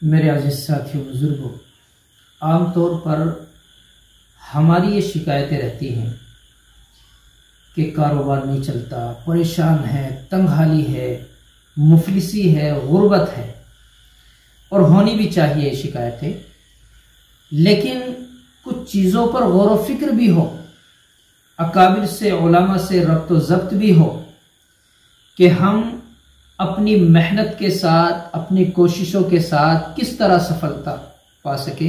मेरे अजीज साथियों बुजुर्गों, आमतौर पर हमारी ये शिकायतें रहती हैं कि कारोबार नहीं चलता, परेशान है, तंगहाली है, मुफलिसी है, गुर्बत है। और होनी भी चाहिए ये शिकायतें, लेकिन कुछ चीज़ों पर गौर व फिक्र भी हो, अकाबिर से, उलमा से रब्त ज़ब्त भी हो कि हम अपनी मेहनत के साथ, अपनी कोशिशों के साथ किस तरह सफलता पा सके,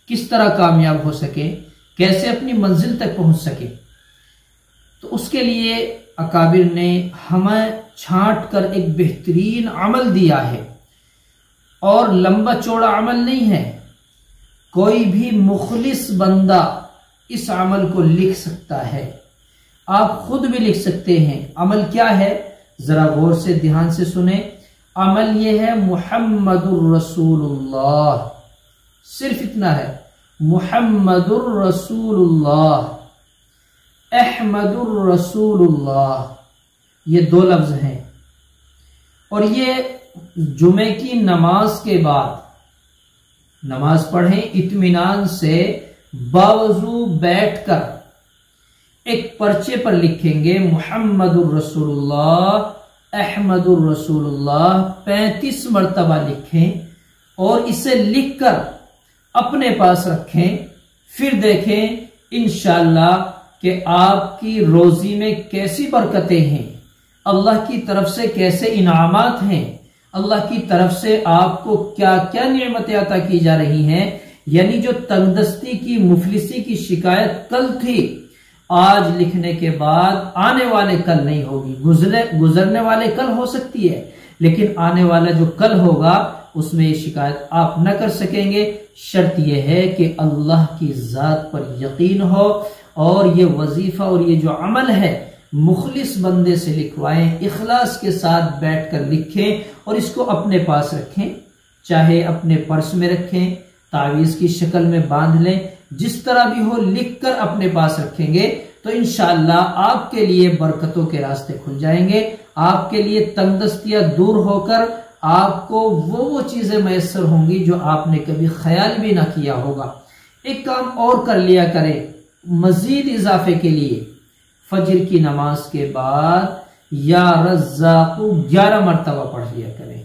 किस तरह कामयाब हो सके, कैसे अपनी मंजिल तक पहुंच सके। तो उसके लिए अकाबिर ने हमें छांट कर एक बेहतरीन अमल दिया है, और लंबा चौड़ा अमल नहीं है। कोई भी मुखलिस बंदा इस अमल को लिख सकता है, आप खुद भी लिख सकते हैं। अमल क्या है, जरा गौर से ध्यान से सुने। अमल यह है मुहम्मदुर रसूलुल्लाह, सिर्फ इतना है, मुहम्मदुर रसूलुल्लाह, अहमदुर रसूलुल्लाह, ये दो लफ्ज हैं। और ये जुमे की नमाज के बाद नमाज पढ़ें इत्मीनान से, बावजू बैठकर एक पर्चे पर लिखेंगे मुहम्मदुर रसूलुल्लाह, अहमदुर रसूलुल्लाह 35 मरतबा लिखें, और इसे लिखकर अपने पास रखें। फिर देखें इंशाअल्लाह कि आपकी रोजी में कैसी बरकतें हैं, अल्लाह की तरफ से कैसे इनामात हैं, अल्लाह की तरफ से आपको क्या क्या नियमतें अता की जा रही हैं। यानी जो तंगदस्ती की, मुफलिसी की शिकायत कल थी, आज लिखने के बाद आने वाले कल नहीं होगी। गुजरने वाले कल हो सकती है, लेकिन आने वाला जो कल होगा उसमें ये शिकायत आप न कर सकेंगे। शर्त यह है कि अल्लाह की जात पर यकीन हो, और ये वजीफा और ये जो अमल है मुखलिस बंदे से लिखवाएं, इखलास के साथ बैठकर लिखें और इसको अपने पास रखें। चाहे अपने पर्स में रखें, तावीज की शक्ल में बांध लें, जिस तरह भी हो लिखकर अपने पास रखेंगे तो इंशाअल्लाह आपके लिए बरकतों के रास्ते खुल जाएंगे। आपके लिए तंगदस्तियां दूर होकर आपको वो चीजें मैसर होंगी जो आपने कभी ख्याल भी ना किया होगा। एक काम और कर लिया करें मजीद इजाफे के लिए, फजर की नमाज के बाद या रज़्ज़ाक़ु 11 मरतबा पढ़ लिया करें,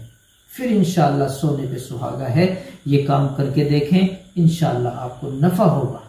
फिर इंशाअल्लाह सोने पे सुहागा है। ये काम करके देखें, इंशाअल्लाह आपको नफा होगा।